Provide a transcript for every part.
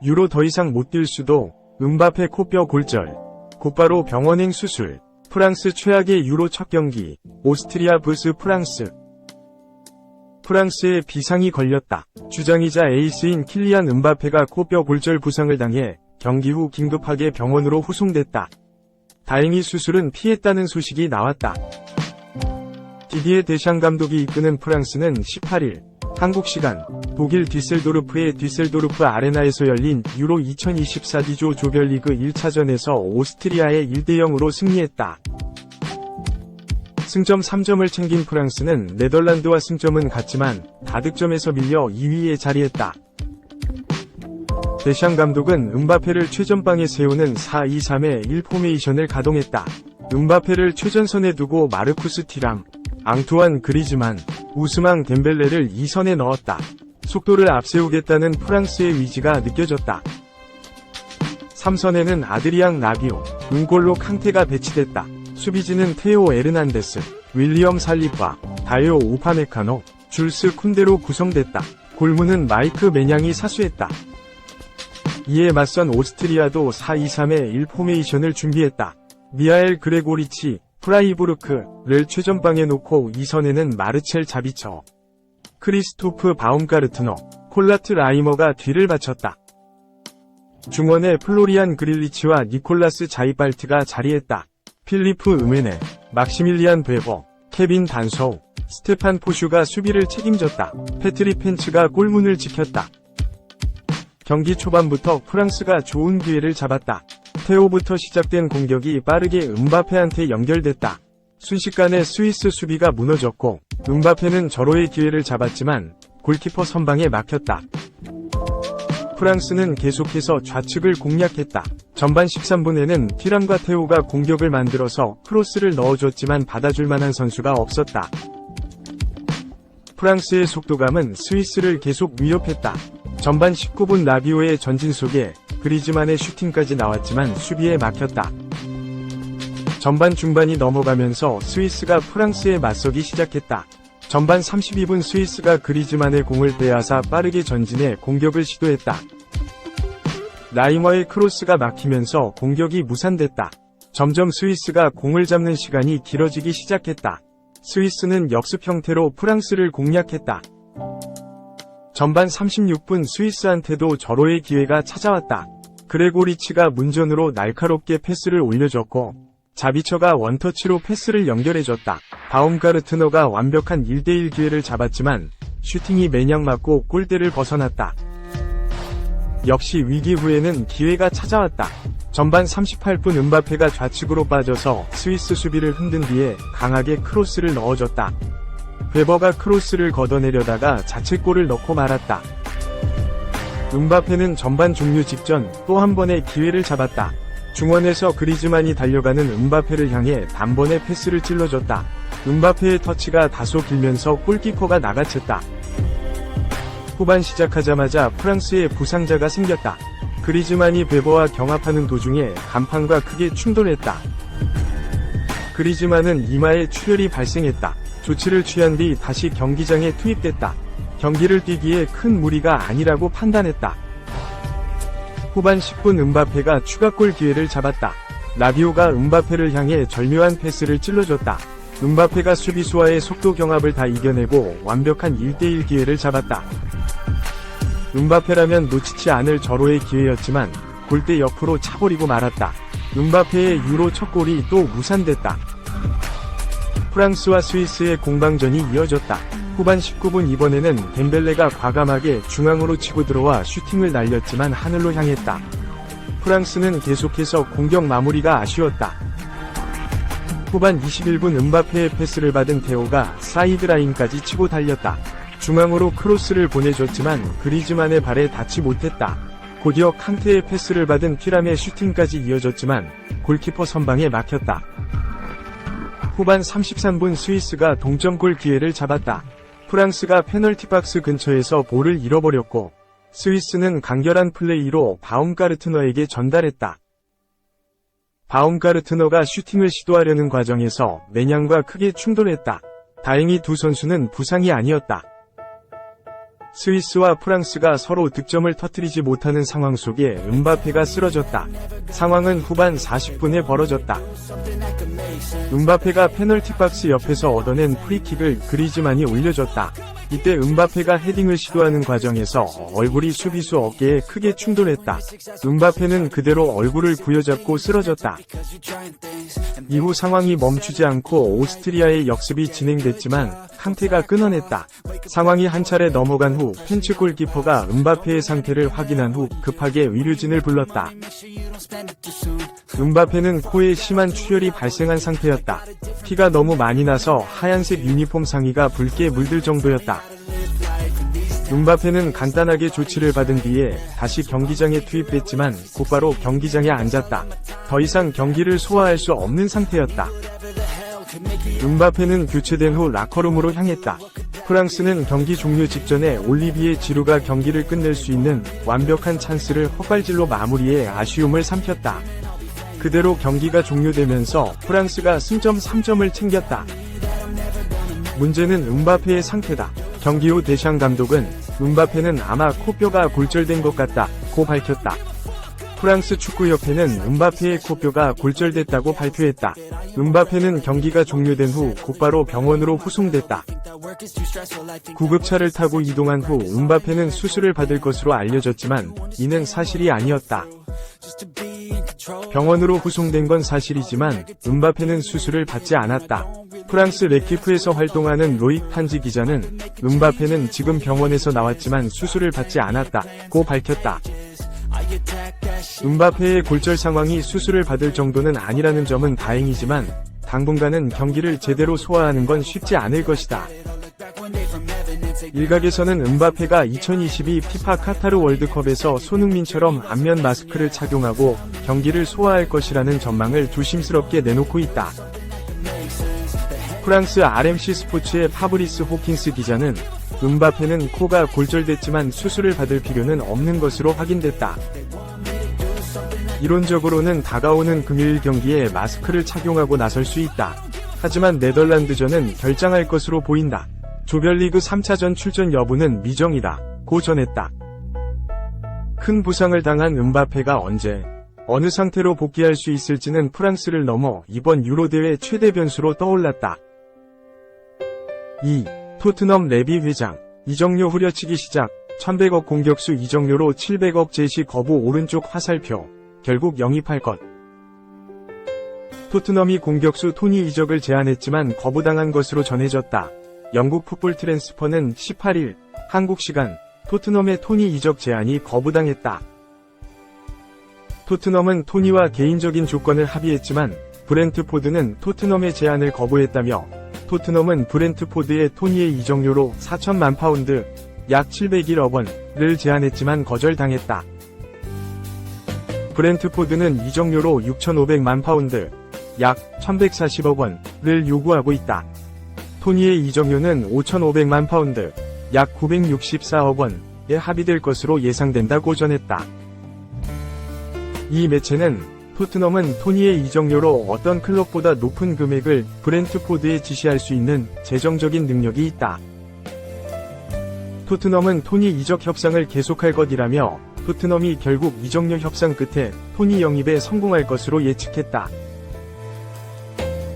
유로 더 이상 못 뛸 수도, 음바페 코뼈 골절, 곧바로 병원행 수술, 프랑스 최악의 유로 첫 경기, 오스트리아 vs 프랑스. 프랑스에 비상이 걸렸다. 주장이자 에이스인 킬리안 음바페가 코뼈 골절 부상을 당해 경기 후 긴급하게 병원으로 후송됐다. 다행히 수술은 피했다는 소식이 나왔다. 디디에 데샹 감독이 이끄는 프랑스는 18일 한국 시간 독일 디셀도르프의 디셀도르프 아레나에서 열린 유로 2024 D조 조별리그 1차전에서 오스트리아에 1대0으로 승리했다. 승점 3점을 챙긴 프랑스는 네덜란드와 승점은 같지만 다득점에서 밀려 2위에 자리했다. 데샹 감독은 음바페를 최전방에 세우는 4-2-3-1 포메이션을 가동했다. 음바페를 최전선에 두고 마르쿠스 티람, 앙투안 그리즈만, 우스망 덴벨레를 2선에 넣었다. 속도를 앞세우겠다는 프랑스의 의지가 느껴졌다. 3선에는 아드리앙 라비오, 은골로 캉테가 배치됐다. 수비진은 테오 에르난데스, 윌리엄 살리바, 다요 우파메카노, 줄스 쿤데로 구성됐다. 골문은 마이크 메냥이 사수했다. 이에 맞선 오스트리아도 4-2-3-1 포메이션을 준비했다. 미하엘 그레고리치, 프라이부르크를 최전방에 놓고 2선에는 마르첼 자비처, 크리스토프 바움가르트너, 콜라트 라이머가 뒤를 바쳤다. 중원에 플로리안 그릴리치와 니콜라스 자이발트가 자리했다. 필리프 음웨네, 막시밀리안 베버, 케빈 단서우, 스테판 포슈가 수비를 책임졌다. 패트리 펜츠가 골문을 지켰다. 경기 초반부터 프랑스가 좋은 기회를 잡았다. 테오부터 시작된 공격이 빠르게 음바페한테 연결됐다. 순식간에 스위스 수비가 무너졌고 음바페는 절호의 기회를 잡았지만 골키퍼 선방에 막혔다. 프랑스는 계속해서 좌측을 공략했다. 전반 13분에는 티람과 테오가 공격을 만들어서 크로스를 넣어줬지만 받아줄 만한 선수가 없었다. 프랑스의 속도감은 스위스를 계속 위협했다. 전반 19분 라비오의 전진 속에 그리즈만의 슈팅까지 나왔지만 수비에 막혔다. 전반 중반이 넘어가면서 스위스가 프랑스에 맞서기 시작했다. 전반 32분 스위스가 그리즈만의 공을 빼앗아 빠르게 전진해 공격을 시도했다. 라이머의 크로스가 막히면서 공격이 무산됐다. 점점 스위스가 공을 잡는 시간이 길어지기 시작했다. 스위스는 역습 형태로 프랑스를 공략했다. 전반 36분 스위스한테도 절호의 기회가 찾아왔다. 그레고리치가 문전으로 날카롭게 패스를 올려줬고 자비처가 원터치로 패스를 연결해줬다. 바움가르트너가 완벽한 1대1 기회를 잡았지만 슈팅이 매냥 맞고 골대를 벗어났다. 역시 위기 후에는 기회가 찾아왔다. 전반 38분 음바페가 좌측으로 빠져서 스위스 수비를 흔든 뒤에 강하게 크로스를 넣어줬다. 베버가 크로스를 걷어내려다가 자책골을 넣고 말았다. 음바페는 전반 종료 직전 또 한 번의 기회를 잡았다. 중원에서 그리즈만이 달려가는 음바페를 향해 단번에 패스를 찔러줬다. 음바페의 터치가 다소 길면서 골키퍼가 나가챘다. 후반 시작하자마자 프랑스에 부상자가 생겼다. 그리즈만이 베버와 경합하는 도중에 간판과 크게 충돌했다. 그리즈만은 이마에 출혈이 발생했다. 조치를 취한 뒤 다시 경기장에 투입됐다. 경기를 뛰기에 큰 무리가 아니라고 판단했다. 후반 10분 음바페가 추가골 기회를 잡았다. 라비오가 음바페를 향해 절묘한 패스를 찔러줬다. 음바페가 수비수와의 속도 경합을 다 이겨내고 완벽한 1대1 기회를 잡았다. 음바페라면 놓치지 않을 절호의 기회였지만 골대 옆으로 차버리고 말았다. 음바페의 유로 첫 골이 또 무산됐다. 프랑스와 스위스의 공방전이 이어졌다. 후반 19분 이번에는 덴벨레가 과감하게 중앙으로 치고 들어와 슈팅을 날렸지만 하늘로 향했다. 프랑스는 계속해서 공격 마무리가 아쉬웠다. 후반 21분 음바페의 패스를 받은 테오가 사이드라인까지 치고 달렸다. 중앙으로 크로스를 보내줬지만 그리즈만의 발에 닿지 못했다. 곧이어 칸테의 패스를 받은 티람의 슈팅까지 이어졌지만 골키퍼 선방에 막혔다. 후반 33분 스위스가 동점골 기회를 잡았다. 프랑스가 페널티 박스 근처에서 볼을 잃어버렸고 스위스는 간결한 플레이로 바움가르트너에게 전달했다. 바움가르트너가 슈팅을 시도하려는 과정에서 메냥과 크게 충돌했다. 다행히 두 선수는 부상이 아니었다. 스위스와 프랑스가 서로 득점을 터뜨리지 못하는 상황 속에 음바페가 쓰러졌다. 상황은 후반 40분에 벌어졌다. 음바페가 페널티 박스 옆에서 얻어낸 프리킥을 그리즈만이 올려줬다. 이때 음바페가 헤딩을 시도하는 과정에서 얼굴이 수비수 어깨에 크게 충돌했다. 음바페는 그대로 얼굴을 부여잡고 쓰러졌다. 이후 상황이 멈추지 않고 오스트리아의 역습이 진행됐지만 캉테가 끊어냈다. 상황이 한 차례 넘어간 후 펜치 골키퍼가 음바페의 상태를 확인한 후 급하게 의료진을 불렀다. 음바페는 코에 심한 출혈이 발생한 상태였다. 피가 너무 많이 나서 하얀색 유니폼 상의가 붉게 물들 정도였다. 음바페는 간단하게 조치를 받은 뒤에 다시 경기장에 투입됐지만 곧바로 경기장에 앉았다. 더 이상 경기를 소화할 수 없는 상태였다. 음바페는 교체된 후 라커룸으로 향했다. 프랑스는 경기 종료 직전에 올리비에 지루가 경기를 끝낼 수 있는 완벽한 찬스를 헛발질로 마무리해 아쉬움을 삼켰다. 그대로 경기가 종료되면서 프랑스가 승점 3점을 챙겼다. 문제는 음바페의 상태다. 경기 후 데샹 감독은 음바페는 아마 코뼈가 골절된 것 같다고 밝혔다. 프랑스 축구협회는 음바페의 코뼈가 골절됐다고 발표했다. 음바페는 경기가 종료된 후 곧바로 병원으로 후송됐다. 구급차를 타고 이동한 후 음바페는 수술을 받을 것으로 알려졌지만 이는 사실이 아니었다. 병원으로 후송된 건 사실이지만 음바페는 수술을 받지 않았다. 프랑스 레키프에서 활동하는 로익 판지 기자는 음바페는 지금 병원에서 나왔지만 수술을 받지 않았다고 밝혔다. 음바페의 골절 상황이 수술을 받을 정도는 아니라는 점은 다행이지만 당분간은 경기를 제대로 소화하는 건 쉽지 않을 것이다. 일각에서는 음바페가 2022 피파 카타르 월드컵에서 손흥민처럼 안면 마스크를 착용하고 경기를 소화할 것이라는 전망을 조심스럽게 내놓고 있다. 프랑스 RMC 스포츠의 파브리스 호킨스 기자는 음바페는 코가 골절됐지만 수술을 받을 필요는 없는 것으로 확인됐다. 이론적으로는 다가오는 금요일 경기에 마스크를 착용하고 나설 수 있다. 하지만 네덜란드전은 결장할 것으로 보인다. 조별리그 3차전 출전 여부는 미정이다. 고 전했다. 큰 부상을 당한 음바페가 언제, 어느 상태로 복귀할 수 있을지는 프랑스를 넘어 이번 유로대회 최대 변수로 떠올랐다. 2. 토트넘 레비 회장, 이정료 후려치기 시작, 1100억 공격수 이정료로 700억 제시 거부 오른쪽 화살표, 결국 영입할 것. 토트넘이 공격수 토니 이적을 제안했지만 거부당한 것으로 전해졌다. 영국 풋볼 트랜스퍼는 18일 한국 시간 토트넘의 토니 이적 제안이 거부당했다. 토트넘은 토니와 개인적인 조건을 합의했지만 브렌트포드는 토트넘의 제안을 거부했다며 토트넘은 브렌트포드의 토니의 이적료로 4천만 파운드, 약 701억 원을 제안했지만 거절당했다. 브렌트포드는 이적료로 6,500만 파운드, 약 1,140억 원을 요구하고 있다. 토니의 이적료는 5,500만 파운드, 약 964억 원에 합의될 것으로 예상된다고 전했다. 이 매체는 토트넘은 토니의 이적료로 어떤 클럽보다 높은 금액을 브렌트포드에 지시할 수 있는 재정적인 능력이 있다. 토트넘은 토니 이적 협상을 계속할 것이라며 토트넘이 결국 이적료 협상 끝에 토니 영입에 성공할 것으로 예측했다.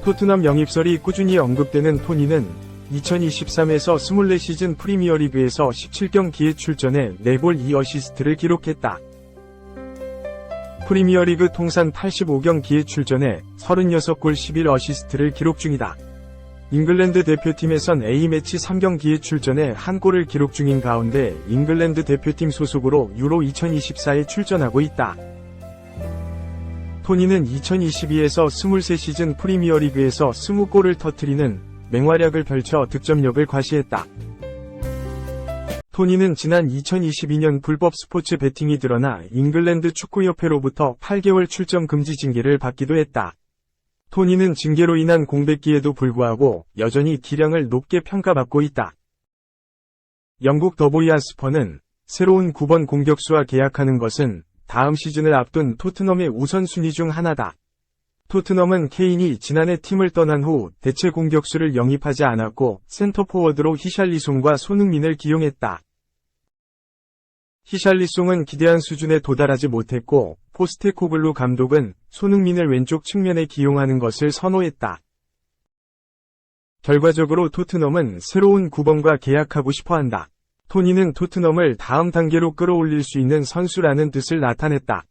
토트넘 영입설이 꾸준히 언급되는 토니는 2023에서 24시즌 프리미어리그에서 17경기에 출전해 4골 2어시스트를 기록했다. 프리미어리그 통산 85경기에 출전해 36골 11어시스트를 기록 중이다. 잉글랜드 대표팀에선 A매치 3경기에 출전해 1골을 기록 중인 가운데 잉글랜드 대표팀 소속으로 유로 2024에 출전하고 있다. 토니는 2022에서 23시즌 프리미어리그에서 20골을 터뜨리는 맹활약을 펼쳐 득점력을 과시했다. 토니는 지난 2022년 불법 스포츠 베팅이 드러나 잉글랜드 축구협회로부터 8개월 출전 금지 징계를 받기도 했다. 토니는 징계로 인한 공백기에도 불구하고 여전히 기량을 높게 평가받고 있다. 영국 더보이아 스퍼는 새로운 9번 공격수와 계약하는 것은 다음 시즌을 앞둔 토트넘의 우선순위 중 하나다. 토트넘은 케인이 지난해 팀을 떠난 후 대체 공격수를 영입하지 않았고 센터포워드로 히샬리송과 손흥민을 기용했다. 히샬리송은 기대한 수준에 도달하지 못했고 포스테코글루 감독은 손흥민을 왼쪽 측면에 기용하는 것을 선호했다. 결과적으로 토트넘은 새로운 9번과 계약하고 싶어한다. 토니는 토트넘을 다음 단계로 끌어올릴 수 있는 선수라는 뜻을 나타냈다.